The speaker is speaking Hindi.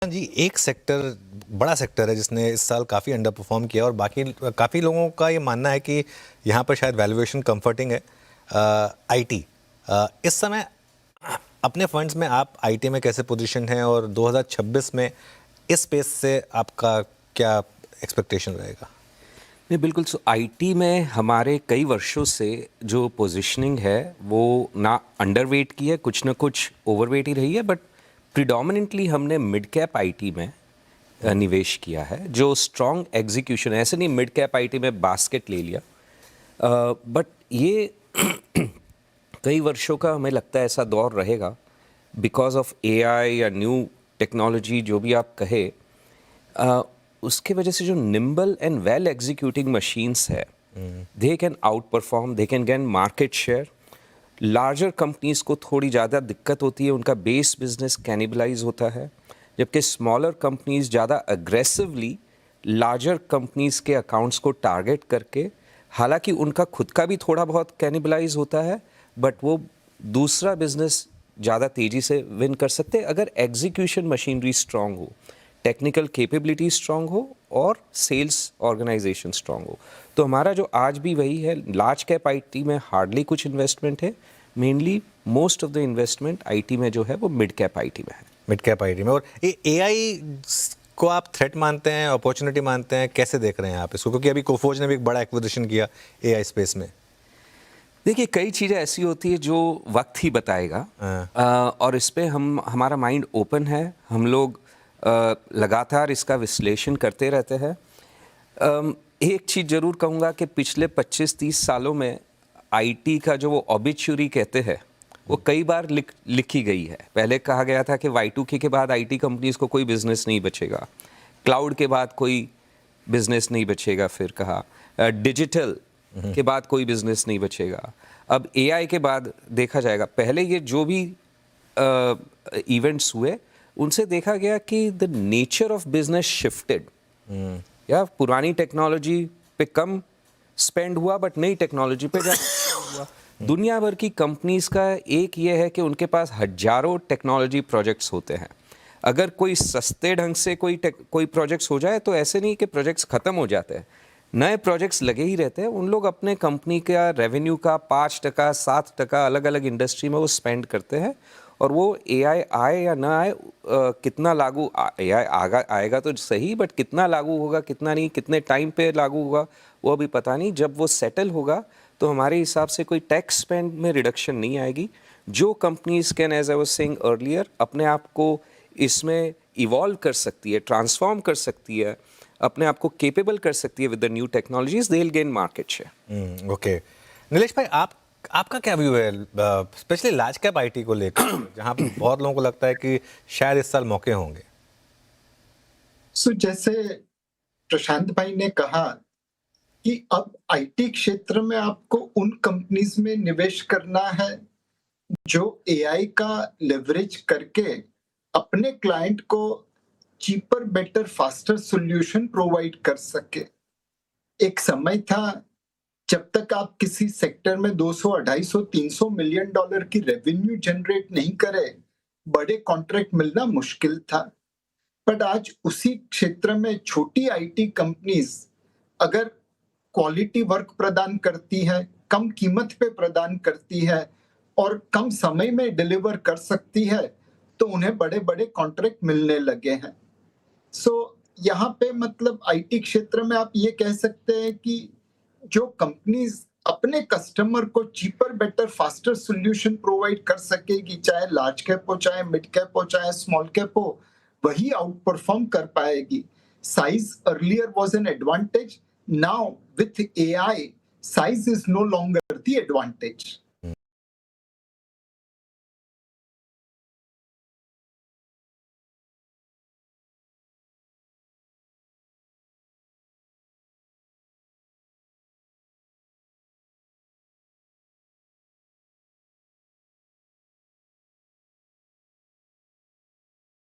जी, एक सेक्टर बड़ा सेक्टर है जिसने इस साल काफ़ी अंडर परफॉर्म किया और बाकी काफ़ी लोगों का ये मानना है कि यहाँ पर शायद वैल्यूएशन कंफर्टिंग है। आईटी इस समय अपने फंड्स में आप आईटी में कैसे पोजीशन हैं और 2026 में इस स्पेस से आपका क्या एक्सपेक्टेशन रहेगा? नहीं, बिल्कुल। आईटी में हमारे कई वर्षों से जो पोजीशनिंग है वो ना अंडरवेट की है, कुछ ना कुछ ओवरवेट ही रही है, बट प्रिडोमिनेंटली हमने मिड कैप आईटी में निवेश किया है जो स्ट्रॉन्ग एग्जीक्यूशन है। ऐसे नहीं मिड कैप आईटी में बास्केट ले लिया, बट ये कई वर्षों का हमें लगता है ऐसा दौर रहेगा बिकॉज ऑफ एआई या न्यू टेक्नोलॉजी, जो भी आप कहे, उसके वजह से जो nimble and well executing machines है, they can outperform, they can gain market share. Larger companies को थोड़ी ज़्यादा दिक्कत होती है, उनका बेस बिजनेस कैनिबलाइज होता है, जबकि स्मॉलर कंपनीज ज़्यादा अग्रेसिवली लार्जर कंपनीज के अकाउंट्स को टारगेट करके, हालांकि उनका खुद का भी थोड़ा बहुत कैनिबलाइज होता है, बट वो दूसरा बिजनेस ज़्यादा तेज़ी से विन कर सकते हैं अगर एग्जीक्यूशन मशीनरी स्ट्रांग हो, टेक्निकल कैपेबिलिटी स्ट्रांग हो और सेल्स ऑर्गेनाइजेशन स्ट्रांग हो। तो हमारा जो आज भी वही है, लार्ज कैप आईटी में हार्डली कुछ इन्वेस्टमेंट है, mainly most of the investment IT में जो है वो मिड कैप आईटी में है। मिड कैप आईटी में। और एआई को आप थ्रेट मानते हैं, अपॉर्चुनिटी मानते हैं, कैसे देख रहे हैं आप इसको? क्योंकि अभी कोफोज ने भी एक बड़ा एक्विजिशन किया एआई स्पेस में। देखिए, कई चीज़ें ऐसी होती है जो वक्त ही बताएगा, और इस पे हमारा माइंड ओपन है। हम लोग लगातार इसका विश्लेषण करते रहते हैं। एक चीज़ ज़रूर कहूँगा कि पिछले 25-30 सालों में आईटी का जो वो ऑबिचुरी कहते हैं वो कई बार लिखी गई है। पहले कहा गया था कि Y2K के बाद आईटी कंपनीज को कोई बिजनेस नहीं बचेगा, क्लाउड के बाद कोई बिजनेस नहीं बचेगा, फिर कहा डिजिटल के बाद कोई बिजनेस नहीं बचेगा, अब एआई के बाद देखा जाएगा। पहले ये जो भी इवेंट्स हुए उनसे देखा गया कि the nature of business shifted, या पुरानी टेक्नोलॉजी पे कम स्पेंड हुआ बट नई टेक्नोलॉजी पे ज़्यादा हुआ। दुनिया भर की कंपनीज का एक ये है कि उनके पास हजारों टेक्नोलॉजी प्रोजेक्ट्स होते हैं। अगर कोई सस्ते ढंग से कोई प्रोजेक्ट्स हो जाए तो ऐसे नहीं कि प्रोजेक्ट्स ख़त्म हो जाते हैं, नए प्रोजेक्ट्स लगे ही रहते हैं। उन लोग अपने कंपनी का रेवेन्यू का 5%, 7% अलग अलग इंडस्ट्री में वो स्पेंड करते हैं, और वो एआई आए या ना आए, कितना लागू एआई आएगा तो सही, बट कितना लागू होगा, कितना नहीं, कितने टाइम पे लागू होगा, वो अभी पता नहीं। जब वो सेटल होगा तो हमारे हिसाब से कोई टैक्स स्पेंड में रिडक्शन नहीं आएगी। जो companies can, as I was saying earlier, अपने आप को इसमें इवॉल्व कर सकती है, ट्रांसफॉर्म कर सकती है, अपने आप को केपेबल कर सकती है with the new technologies, they will gain market share. Okay, Nilesh भाई, आपका क्या व्यू है स्पेशली लार्ज कैप आईटी को लेकर, जहां पर बहुत लोगों को लगता है कि शायद इस साल मौके होंगे? जैसे प्रशांत भाई ने कहा कि अब आईटी क्षेत्र में आपको उन कंपनीज में निवेश करना है जो एआई का लेवरेज करके अपने क्लाइंट को cheaper, better, faster solution provide कर सके। एक समय था जब तक आप किसी सेक्टर में 200, 250, 300 मिलियन डॉलर की रेवेन्यू जनरेट नहीं करे, बड़े कॉन्ट्रैक्ट मिलना मुश्किल था। बट आज उसी क्षेत्र में छोटी आईटी कंपनीज अगर क्वालिटी वर्क प्रदान करती है, कम कीमत पे प्रदान करती है और कम समय में डिलीवर कर सकती है, तो उन्हें बड़े बड़े कॉन्ट्रैक्ट मिलने लगे हैं। यहाँ पे मतलब आईटी क्षेत्र में आप ये कह सकते हैं कि जो कंपनीज अपने कस्टमर को cheaper, better, faster solution provide कर सकेगी, चाहे लार्ज कैप हो, चाहे मिड कैप हो, चाहे स्मॉल कैप हो, वही आउट परफॉर्म कर पाएगी। Size earlier was an advantage, now with AI size is no longer the advantage.